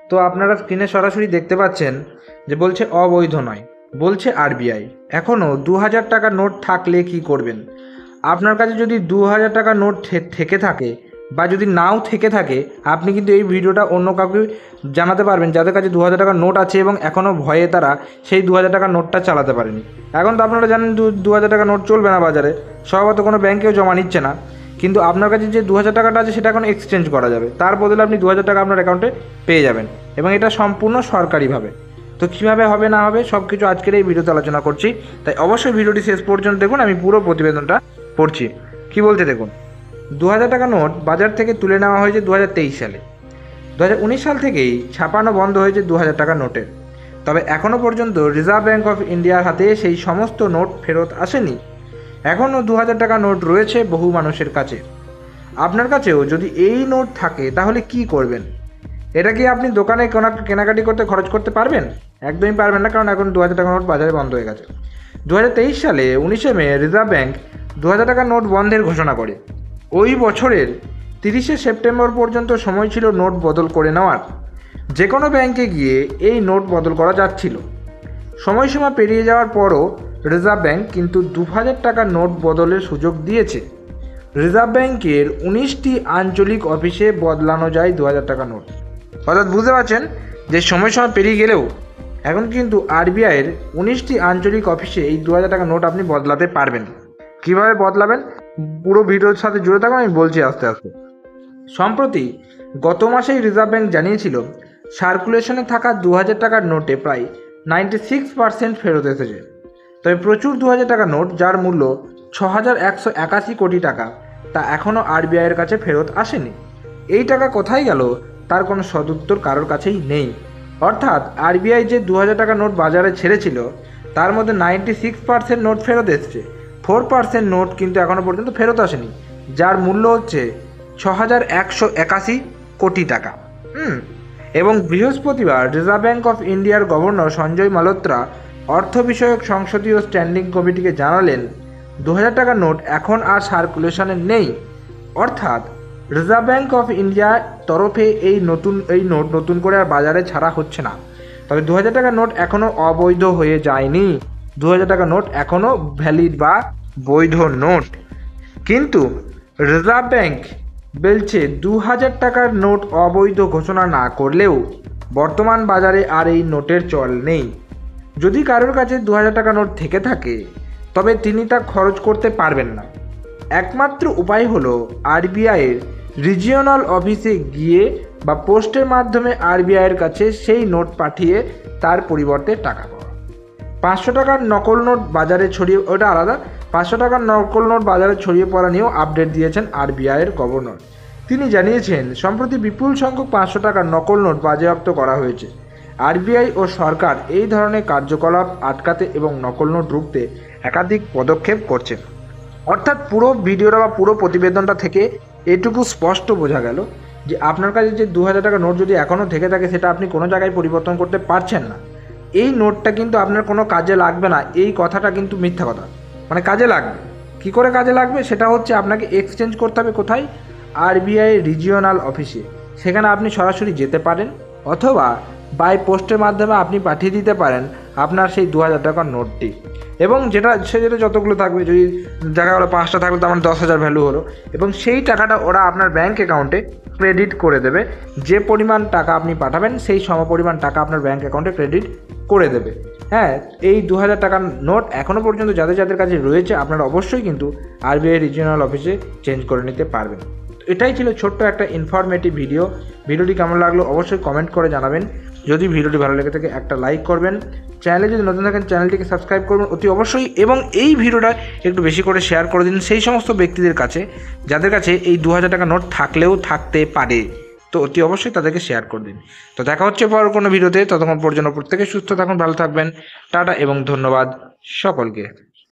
তো আপনারা স্ক্রিনে সরাসরি দেখতে পাচ্ছেন যে বলছে অবৈধ নয়, বলছে আরবিআই। এখনও 2000 টাকার নোট থাকলে কি করবেন? আপনার কাছে যদি 2000 টাকার নোট থেকে থাকে বা যদি নাও থেকে থাকে, আপনি কিন্তু এই ভিডিওটা অন্য কাউকে জানাতে পারবেন যাদের কাছে 2000 টাকার নোট আছে এবং এখনও ভয়ে তারা সেই 2000 টাকার নোটটা চালাতে পারেনি। এখন তো আপনারা জানেন 2000 টাকার নোট চলবে না বাজারে, স্বভাবত কোনো ব্যাংকেও জমা নিচ্ছে না। কিন্তু আপনার কাছে যে 2000 টাকাটা আছে সেটা এখন এক্সচেঞ্জ করা যাবে, তার বদলে আপনি 2000 টাকা আপনার অ্যাকাউন্টে পেয়ে যাবেন, এবং এটা সম্পূর্ণ সরকারিভাবে। তো কীভাবে হবে না হবে সব কিছু আজকের এই ভিডিওতে আলোচনা করছি, তাই অবশ্যই ভিডিওটি শেষ পর্যন্ত দেখুন। আমি পুরো প্রতিবেদনটা পড়ছি, কী বলতে দেখুন। 2000 টাকা নোট বাজার থেকে তুলে নেওয়া হয়েছে 2023 সালে। 2019 সাল থেকেই ছাপানো বন্ধ হয়েছে 2000 টাকা নোটের। তবে এখনও পর্যন্ত রিজার্ভ ব্যাঙ্ক অফ ইন্ডিয়ার হাতে সেই সমস্ত নোট ফেরত আসেনি। এখনও 2000 টাকা নোট রয়েছে বহু মানুষের কাছে। আপনার কাছেও যদি এই নোট থাকে তাহলে কি করবেন? এটা কি আপনি দোকানে কেনাকাটি করতে খরচ করতে পারবেন? একদমই পারবেন না, কারণ এখন 2000 টাকা নোট বাজারে বন্ধ হয়ে গেছে। 2023 সালে 19শে মে রিজার্ভ ব্যাঙ্ক 2000 টাকা নোট বন্ধের ঘোষণা করে। ওই বছরের 30শে সেপ্টেম্বর পর্যন্ত সময় ছিল নোট বদল করে নেওয়ার। যে কোনো ব্যাংকে গিয়ে এই নোট বদল করা যাচ্ছিল। সময়সীমা পেরিয়ে যাওয়ার পরও রিজার্ভ ব্যাঙ্ক কিন্তু 2000 টাকার নোট বদলের সুযোগ দিয়েছে। রিজার্ভ ব্যাঙ্কের 19টি আঞ্চলিক অফিসে বদলানো যায় 2000 টাকা নোট। অর্থাৎ বুঝতে পারছেন যে সময় পেরিয়ে গেলেও এখন কিন্তু আরবিআইয়ের 19টি আঞ্চলিক অফিসে এই 2000 টাকা নোট আপনি বদলাতে পারবেন। কীভাবে বদলাবেন পুরো ভিডিওর সাথে জুড়ে থাকুন, আমি বলছি আস্তে আস্তে। সম্প্রতি গত মাসেই রিজার্ভ ব্যাঙ্ক জানিয়েছিল সার্কুলেশনে থাকা 2000 টাকার নোটে প্রায় 96% ফেরত এসেছে। তবে প্রচুর 2000 টাকা নোট, যার মূল্য 6181 কোটি টাকা, তা এখনও আরবিআইয়ের কাছে ফেরত আসেনি। এই টাকা কোথায় গেল তার কোনো সদুত্তর কারোর কাছেই নেই। অর্থাৎ আরবিআই যে 2000 টাকা নোট বাজারে ছেড়েছিল তার মধ্যে 96% নোট ফেরত এসছে, 4% নোট কিন্তু এখনও পর্যন্ত ফেরত আসেনি, যার মূল্য হচ্ছে 6181 কোটি টাকা। এবং বৃহস্পতিবার রিজার্ভ ব্যাঙ্ক অফ ইন্ডিয়ার গভর্নর সঞ্জয় মালহোত্রা অর্থ বিষয়ক সংসদীয় স্ট্যান্ডিং কমিটিকে জানালেন 2000 টাকার নোট এখন আর সার্কুলেশনে নেই। অর্থাৎ রিজার্ভ ব্যাঙ্ক অফ ইন্ডিয়ার তরফে এই নোট নতুন করে আর বাজারে ছাড়া হচ্ছে না। তবে 2000 টাকার নোট এখনও অবৈধ হয়ে যায়নি। 2000 টাকার নোট এখনও ভ্যালিড বা বৈধ নোট। কিন্তু রিজার্ভ ব্যাঙ্ক বলছে 2000 টাকার নোট অবৈধ ঘোষণা না করলেও বর্তমান বাজারে আর এই নোটের চল নেই। যদি কারোর কাছে 2000 টাকা নোট থেকে থাকে তবে তিনি তা খরচ করতে পারবেন না। একমাত্র উপায় হলো আরবিআইয়ের রিজিওনাল অফিসে গিয়ে বা পোস্টের মাধ্যমে আরবিআইয়ের কাছে সেই নোট পাঠিয়ে তার পরিবর্তে টাকা পাওয়া। 500 টাকার নকল নোট বাজারে ছড়িয়ে, ওটা আলাদা। 500 টাকার নকল নোট বাজারে ছড়িয়ে পড়া নিয়েও আপডেট দিয়েছেন আরবিআইয়ের গভর্নর। তিনি জানিয়েছেন সম্প্রতি বিপুল সংখ্যক 500 টাকার নকল নোট বাজেয়াপ্ত করা হয়েছে। আরবিআই ও সরকার এই ধরনের কার্যকলাপ আটকাতে এবং নকল নোট রুখতে একাধিক পদক্ষেপ করছে। অর্থাৎ পুরো ভিডিওটা বা পুরো প্রতিবেদনটা থেকে এটুকু স্পষ্ট বোঝা গেল যে আপনার কাছে যে 2000 টাকা নোট যদি এখনও থেকে থাকে সেটা আপনি কোনো জায়গায় পরিবর্তন করতে পারছেন না। এই নোটটা কিন্তু আপনার কোনো কাজে লাগবে না, এই কথাটা কিন্তু মিথ্যা কথা। মানে কাজে লাগবে, কী করে কাজে লাগবে সেটা হচ্ছে আপনাকে এক্সচেঞ্জ করতে হবে কোথায়? আরবিআই রিজিওনাল অফিসে। সেখানে আপনি সরাসরি যেতে পারেন, অথবা বাই পোস্টের মাধ্যমে আপনি পাঠিয়ে দিতে পারেন আপনার সেই 2000 টাকার নোটটি। এবং যেটা যতগুলো থাকবে, যদি দেখা গেলো 5টা থাকলে তো আমার 10,000 ভ্যালু হলো, এবং সেই টাকাটা ওরা আপনার ব্যাঙ্ক অ্যাকাউন্টে ক্রেডিট করে দেবে। যে পরিমাণ টাকা আপনি পাঠাবেন সেই সমপরিমাণ টাকা আপনার ব্যাঙ্ক অ্যাকাউন্টে ক্রেডিট করে দেবে। হ্যাঁ, এই 2000 টাকার নোট এখনও পর্যন্ত যাদের কাছে রয়েছে আপনারা অবশ্যই কিন্তু আরবিআই রিজিওনাল অফিসে চেঞ্জ করে নিতে পারবেন। এটাই ছিল ছোট্ট একটা ইনফরমেটিভ ভিডিও। ভিডিওটি কেমন লাগলো অবশ্যই কমেন্ট করে জানাবেন। যদি ভিডিওটি ভালো লেগে থাকে একটা লাইক করবেন, চ্যানেলে যদি নতুন থাকেন চ্যানেলটিকে সাবস্ক্রাইব করবেন অতি অবশ্যই, এবং এই ভিডিওটা একটু বেশি করে শেয়ার করে দিন সেই সমস্ত ব্যক্তিদের কাছে যাদের কাছে এই 2000 টাকা নোট থাকলেও থাকতে পারে। তো অতি অবশ্যই তাদেরকে শেয়ার করে দিন। তো দেখা হচ্ছে পর কোনো ভিডিওতে, ততক্ষণ পর্যন্ত প্রত্যেকে সুস্থ থাকুন, ভালো থাকবেন। টাটা এবং ধন্যবাদ সকলকে।